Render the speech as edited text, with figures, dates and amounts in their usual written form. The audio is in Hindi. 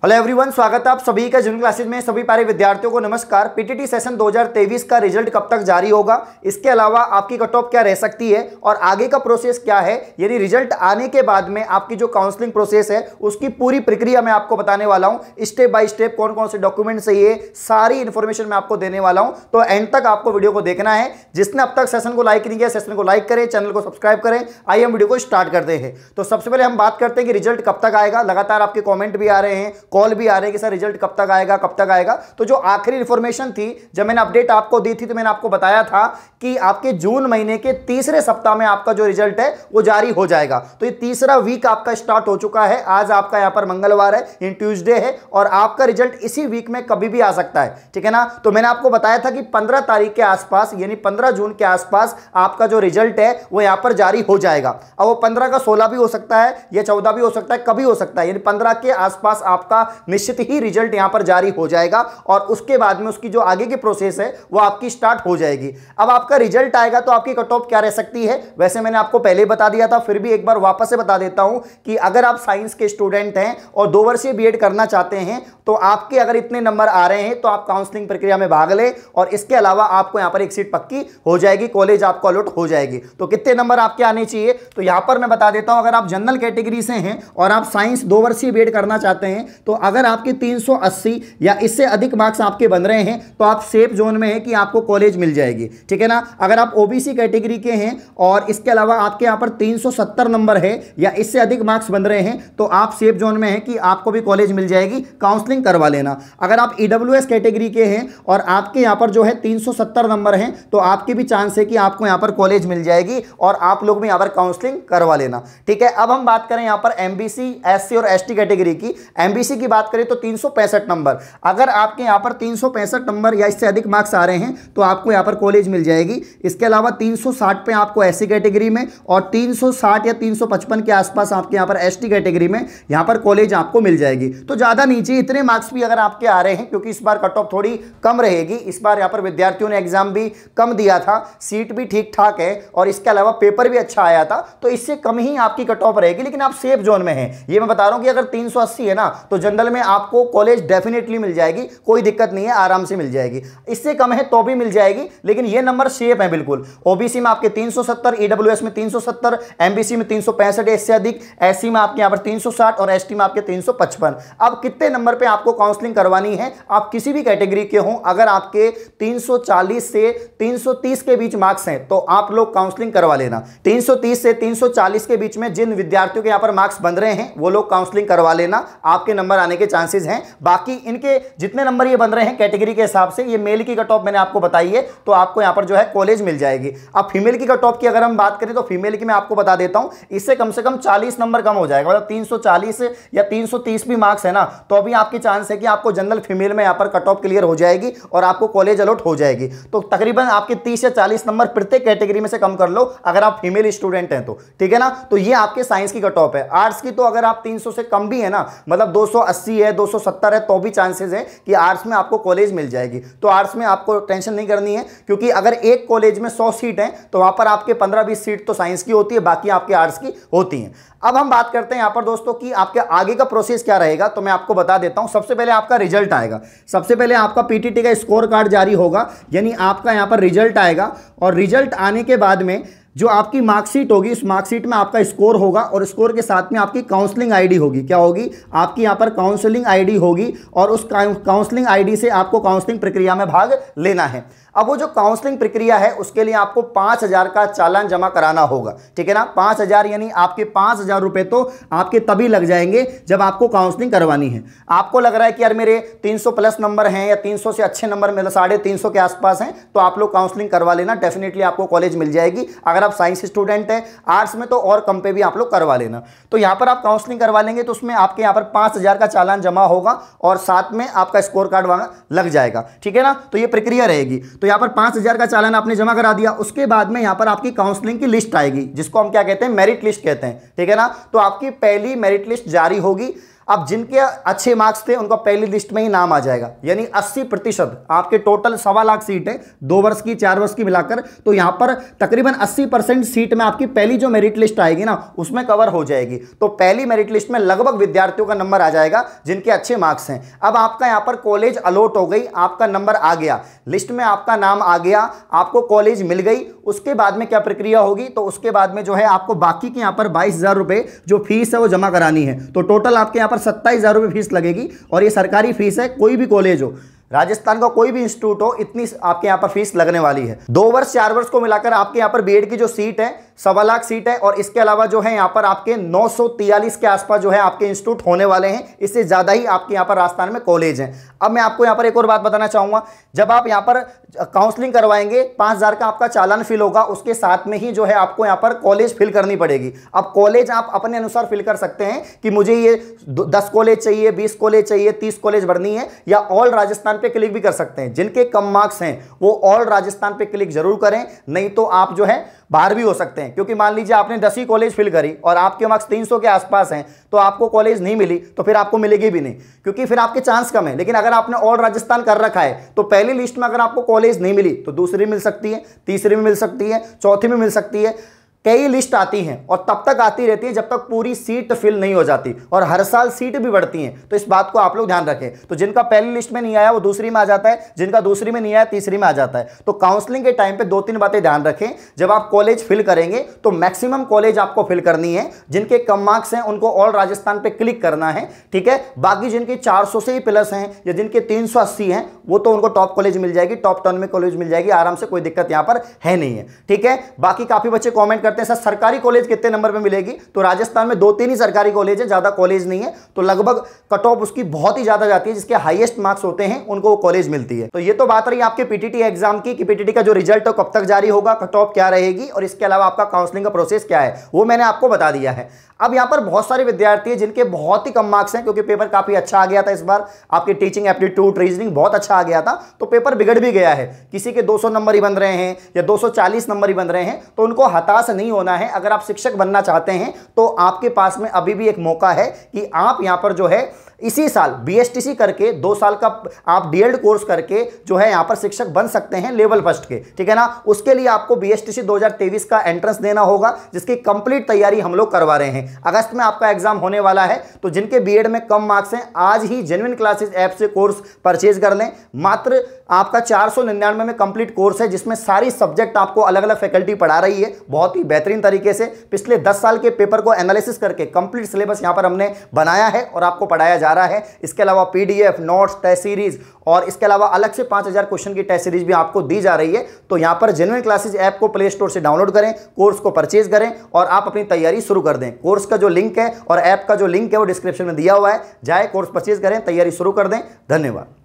हेलो एवरीवन, स्वागत है आप सभी का जून क्लासेज में। सभी प्यारे विद्यार्थियों को नमस्कार। पीटीटी सेशन 2023 का रिजल्ट कब तक जारी होगा, इसके अलावा आपकी कट ऑफ क्या रह सकती है और आगे का प्रोसेस क्या है, यानी रिजल्ट आने के बाद में आपकी जो काउंसलिंग प्रोसेस है उसकी पूरी प्रक्रिया मैं आपको बताने वाला हूं। स्टेप बाय स्टेप कौन कौन से डॉक्यूमेंट चाहिए, सारी इंफॉर्मेशन मैं आपको देने वाला हूं। तो एंड तक आपको वीडियो को देखना है। जिसने अब तक सेशन को लाइक नहीं किया, सेशन को लाइक करें, चैनल को सब्सक्राइब करें। आइए हम वीडियो को स्टार्ट करते हैं। तो सबसे पहले हम बात करते हैं कि रिजल्ट कब तक आएगा। लगातार आपके कॉमेंट भी आ रहे हैं, कॉल भी आ रहे हैं कि सर रिजल्ट कब तक आएगा, कब तक आएगा। तो जो आखिरी इंफॉर्मेशन थी, जब मैंने अपडेट आपको दी थी, तो मैंने आपको बताया था कि आपके जून महीने के तीसरे सप्ताह में आपका जो रिजल्ट है वो जारी हो जाएगा। तो ये तीसरा वीक आपका स्टार्ट हो चुका है। आज आपका यहां पर मंगलवार है, इन ट्यूसडे है, और आपका रिजल्ट इसी वीक में कभी भी आ सकता है, ठीक है ना। तो मैंने आपको बताया था कि 15 तारीख के आसपास, यानी 15 जून के आसपास आपका जो रिजल्ट है वो यहां पर जारी हो जाएगा। अब वो 15 का 16 भी हो सकता है, या 14 भी हो सकता है, कभी हो सकता है, यानी 15 के आसपास आपका निश्चित ही रिजल्ट यहां पर जारी हो जाएगा। और उसके बाद में उसकी जो आगे की प्रोसेस है वो आपकी स्टार्ट हो जाएगी। अब आपका रिजल्ट आएगा तो आपकी कट ऑफ क्या रह सकती है, वैसे मैंने आपको पहले ही बता दिया था, फिर भी एक बार वापस से बता देता हूं कि अगर आप साइंस के स्टूडेंट हैं और 2 वर्षीय बीएड करना चाहते हैं तो आपके अगर इतने नंबर आ रहे हैं तो आप काउंसलिंग प्रक्रिया में भाग लें, और इसके अलावा आपको यहां पर एक सीट पक्की हो जाएगी, कॉलेज आपको अलॉट हो जाएगी। तो कितने नंबर आपके आने चाहिए, तो यहां पर मैं बता देता हूं। अगर आप जनरल कैटेगरी से हैं और आप साइंस 2 वर्षीय बीएड करना चाहते हैं तो अगर आपके 380 या इससे अधिक मार्क्स आपके बन रहे हैं तो आप सेफ जोन में हैं कि आपको कॉलेज मिल जाएगी, ठीक है ना। अगर आप ओबीसी कैटेगरी के हैं और इसके अलावा आपके यहां पर 370 नंबर है या इससे अधिक मार्क्स बन रहे हैं तो आप सेफ जोन में हैं कि आपको भी कॉलेज मिल जाएगी, काउंसलिंग करवा लेना। अगर आप ईडब्ल्यूएस कैटेगरी के हैं और आपके यहां पर जो है 370 नंबर हैं तो आपकी भी चांस है कि आपको यहां पर कॉलेज मिल जाएगी और आप लोग भी यहां पर काउंसलिंग करवा लेना, ठीक है। अब हम बात करें यहां पर एमबीसी, एससी और एसटी कैटेगरी की। एमबीसी की बात करें तो 365 नंबर। अगर आपके यहां पर 365 नंबर या इससे अधिक मार्क्स आ रहे हैं तो आपको यहां पर कॉलेज मिल जाएगी। इसके अलावा 360 पे आपको एससी कैटेगरी में और 360 या 355 के आसपास आपके यहां पर एसटी कैटेगरी में यहां पर कॉलेज आपको मिल जाएगी। तो ज्यादा नीचे इतने मार्क्स भी अगर आपके आ रहे हैं, क्योंकि इस बार कट ऑफ थोड़ी कम रहेगी, इस बार यहां पर विद्यार्थियों ने एग्जाम भी कम दिया था, सीट भी ठीक ठाक है और इसके अलावा पेपर भी अच्छा आया था, तो इससे कम ही आपकी कट ऑफ रहेगी, लेकिन आप सेफ जोन में हैं। ये मैं बता रहा हूं कि अगर 380 है ना तो जनरल में आपको कॉलेज डेफिनेटली मिल जाएगी, कोई दिक्कत नहीं है, आराम से मिल जाएगी। इससे कम है तो भी मिल जाएगी, लेकिन ये नंबर सेफ है बिल्कुल। ओबीसी में आपके 370, ईडब्ल्यूएस में 370, एमबीसी में 365 इससे अधिक, एससी में आपके यहां पर 360 और एसटी में आपके 355। अब कितने नंबर पे आपको काउंसलिंग करवानी है, आप किसी भी कैटेगरी के हों, अगर आपके 340 से 330 के बीच मार्क्स हैं तो आप लोग काउंसलिंग करवा लेना। 330 से 340 के बीच में जिन विद्यार्थियों के यहां पर मार्क्स बन रहे हैं वो लोग काउंसलिंग करवा लेना, आपके नंबर आने के चांसेस हैं। बाकी इनके जितने नंबर ये बन रहे हैं कैटेगरी के हिसाब से, ये मेल की कट ऑफ मैंने आपको बताई है, तो आपको यहां पर जो है कॉलेज मिल जाएगी। अब फीमेल की कट ऑफ की अगर हम बात करें तो फीमेल की मैं आपको बता देता हूं, इससे कम से कम 40 नंबर कम हो जाएगा। मतलब 340 या 330 भी मार्क्स है ना तो अभी आपकी चांस है कि आपको जनरल फीमेल में यहां पर कट ऑफ क्लियर हो जाएगी और आपको कॉलेज अलॉट हो जाएगी। तो तकरीबन आपके 30 या 40 नंबर प्रत्येक कैटेगरी में से कम कर लो अगर आप फीमेल स्टूडेंट हैं तो, ठीक है ना। तो ये आपके साइंस की कट ऑफ है। आर्ट्स की तो अगर आप 300 से कम भी है ना, मतलब 280 है, 270 है, तो भी चांसेस है कि आर्ट्स में आपको कॉलेज मिल जाएगी। तो आर्ट्स में आपको टेंशन नहीं करनी है, क्योंकि अगर एक कॉलेज में 100 सीट है तो वहां पर आपके 15-20 सीट तो साइंस की होती है, बाकी आपके आर्ट्स की होती हैं। अब हम बात करते हैं यहां पर दोस्तों कि आपके आगे का प्रोसेस क्या रहेगा, तो मैं आपको बता देता हूं। सबसे पहले आपका रिजल्ट आएगा, सबसे पहले आपका पीटीटी का स्कोर कार्ड जारी होगा, यानी आपका यहां पर रिजल्ट आएगा, और रिजल्ट आने के बाद में जो आपकी मार्कशीट होगी उस मार्कशीट में आपका स्कोर होगा, और स्कोर के साथ में आपकी काउंसलिंग आईडी होगी। क्या होगी, आपकी यहां पर काउंसलिंग आईडी होगी, और उस काउंसलिंग आईडी से आपको काउंसलिंग प्रक्रिया में भाग लेना है। अब वो जो काउंसलिंग प्रक्रिया है उसके लिए आपको 5000 का चालान जमा कराना होगा, ठीक है ना। 5000 यानी आपके 5000 रुपए तो आपके तभी लग जाएंगे जब आपको काउंसलिंग करवानी है। आपको लग रहा है कि यार मेरे 300 प्लस नंबर हैं या 300 से अच्छे नंबर मेरे 350 के आसपास हैं, तो आप लोग काउंसलिंग करवा लेना, डेफिनेटली आपको कॉलेज मिल जाएगी। अगर आप साइंस स्टूडेंट हैं, आर्ट्स में तो और कम पे भी आप लोग करवा लेना। तो यहां पर आप काउंसलिंग करवा लेंगे तो उसमें आपके यहां पर 5000 का चालान जमा होगा और साथ में आपका स्कोर कार्ड वहां लग जाएगा, ठीक है ना। तो ये प्रक्रिया रहेगी। तो यहां पर 5000 का चालान आपने जमा करा दिया, उसके बाद में यहां पर आपकी काउंसलिंग की लिस्ट आएगी, जिसको हम क्या कहते हैं, मेरिट लिस्ट कहते हैं, ठीक है ना। तो आपकी पहली मेरिट लिस्ट जारी होगी। अब जिनके अच्छे मार्क्स थे उनका पहली लिस्ट में ही नाम आ जाएगा, यानी 80% आपके टोटल 1.25 लाख सीट है 2 वर्ष की 4 वर्ष की मिलाकर, तो यहां पर तकरीबन 80% सीट में आपकी पहली जो मेरिट लिस्ट आएगी ना उसमें कवर हो जाएगी। तो पहली मेरिट लिस्ट में लगभग विद्यार्थियों का नंबर आ जाएगा जिनके अच्छे मार्क्स हैं। अब आपका यहां पर कॉलेज अलॉट हो गई, आपका नंबर आ गया, लिस्ट में आपका नाम आ गया, आपको कॉलेज मिल गई, उसके बाद में क्या प्रक्रिया होगी? तो उसके बाद में जो है आपको बाकी के यहां पर 22,000 रुपए जो फीस है वो जमा करानी है। तो टोटल आपके यहां पर 27,000 रुपए फीस लगेगी और ये सरकारी फीस है। कोई भी कॉलेज हो, राजस्थान का कोई भी इंस्टीट्यूट हो, इतनी आपके यहां पर फीस लगने वाली है। 2 वर्ष 4 वर्ष को मिलाकर आपके यहां पर बीएड की जो सीट है 1.25 लाख सीट है और इसके अलावा जो है यहां पर आपके 943 के आसपास जो है आपके इंस्टीट्यूट होने वाले हैं। इससे ज्यादा ही आपके यहां पर राजस्थान में कॉलेज हैं। अब मैं आपको यहां पर एक और बात बताना चाहूंगा, जब आप यहां पर काउंसलिंग करवाएंगे 5,000 का आपका चालान फिल होगा, उसके साथ में ही जो है आपको यहां पर कॉलेज फिल करनी पड़ेगी। अब कॉलेज आप अपने अनुसार फिल कर सकते हैं कि मुझे ये 10 कॉलेज चाहिए, 20 कॉलेज चाहिए, 30 कॉलेज भरनी है, या ऑल राजस्थान पे क्लिक भी कर सकते हैं। जिनके कम मार्क्स हैं वो ऑल राजस्थान पे क्लिक जरूर करें, नहीं तो आप जो है बाहर भी हो सकते हैं। क्योंकि मान लीजिए आपने 10 ही कॉलेज फिल करी और आपके मार्क्स 300 के आसपास हैं, तो आपको कॉलेज नहीं मिली तो फिर आपको मिलेगी भी नहीं, क्योंकि फिर आपके चांस कम है। लेकिन अगर आपने ऑल राजस्थान कर रखा है तो पहली लिस्ट में अगर आपको कॉलेज नहीं मिली तो दूसरी मिल सकती है, तीसरी में मिल सकती है, चौथी में मिल सकती है। कई लिस्ट आती हैं और तब तक आती रहती है जब तक पूरी सीट फिल नहीं हो जाती, और हर साल सीट भी बढ़ती हैं। तो इस बात को आप लोग ध्यान रखें। तो जिनका पहली लिस्ट में नहीं आया वो दूसरी में आ जाता है, जिनका दूसरी में नहीं आया तीसरी में आ जाता है। तो काउंसलिंग के टाइम पे 2-3 बातें ध्यान रखें। जब आप कॉलेज फिल करेंगे तो मैक्सिमम कॉलेज आपको फिल करनी है। जिनके कम मार्क्स हैं उनको ऑल राजस्थान पे क्लिक करना है, ठीक है। बाकी जिनके 400 से ही प्लस हैं या जिनके 380 हैं वो तो उनको टॉप कॉलेज मिल जाएगी, टॉप 10 में कॉलेज मिल जाएगी आराम से, कोई दिक्कत यहां पर है नहीं है, ठीक है। बाकी काफी बच्चे कॉमेंट करते हैं सर सरकारी कॉलेज कितने नंबर पे मिलेगी? तो राजस्थान में 2-3 ही सरकारी कॉलेज है, ज्यादा कॉलेज नहीं है। तो लगभग कट ऑफ उसकी बहुत ही ज्यादा जाती है, जिसके हाईएस्ट मार्क्स होते हैं उनको वो कॉलेज मिलती है। तो ये तो बात रही आपके पीटीटी एग्जाम की कि पीटीटी का जो रिजल्ट है कब तक जारी होगा, कट ऑफ क्या रहेगी और इसके अलावा आपका काउंसलिंग का प्रोसेस क्या है वो मैंने आपको बता दिया है। अब यहां पर बहुत सारे विद्यार्थी हैं जिनके बहुत ही कम मार्क्स हैं, क्योंकि पेपर काफी अच्छा आ गया था इस बार, आपकी टीचिंग एप्टीट्यूड रीजनिंग बहुत अच्छा आ गया था, तो पेपर बिगड़ भी गया है। किसी के 200 नंबर ही बन रहे हैं या 240 नंबर ही बन रहे हैं, तो उनको हताश नहीं होना है। अगर आप शिक्षक बनना चाहते हैं तो आपके पास में अभी भी एक मौका है कि आप यहां पर जो है इसी साल बीएसटीसी करके 2 साल का आप डीएड कोर्स करके जो है यहां पर शिक्षक बन सकते हैं लेवल फर्स्ट के, ठीक है ना। उसके लिए आपको बीएसटीसी 2023 का एंट्रेंस देना होगा, जिसकी कंप्लीट तैयारी हम लोग करवा रहे हैं। अगस्त में आपका एग्जाम होने वाला है। तो जिनके बीएड में कम मार्क्स हैं आज ही जेन्युइन क्लासेस ऐप से कोर्स परचेज कर लें। मात्र आपका 499 में कंप्लीट कोर्स है, जिसमें सारी सब्जेक्ट आपको अलग अलग फैकल्टी पढ़ा रही है बहुत ही बेहतरीन तरीके से। पिछले 10 साल के पेपर को एनालिसिस करके कंप्लीट सिलेबस यहां पर हमने बनाया है और आपको पढ़ाया जा रहा है। इसके अलावा पीडीएफ, नोट्स, टेस्ट सीरीज और इसके अलावा अलग से 5000 क्वेश्चन की टेस्ट सीरीज भी आपको दी जा रही है। तो यहां पर जेन्युइन क्लासेस ऐप को प्ले स्टोर से डाउनलोड करें, कोर्स को परचेज करें और आप अपनी तैयारी शुरू कर दें। कोर्स का जो लिंक है और ऐप का जो लिंक है वो डिस्क्रिप्शन में दिया हुआ है, जाए कोर्स परचेज करें, तैयारी शुरू कर दें। धन्यवाद।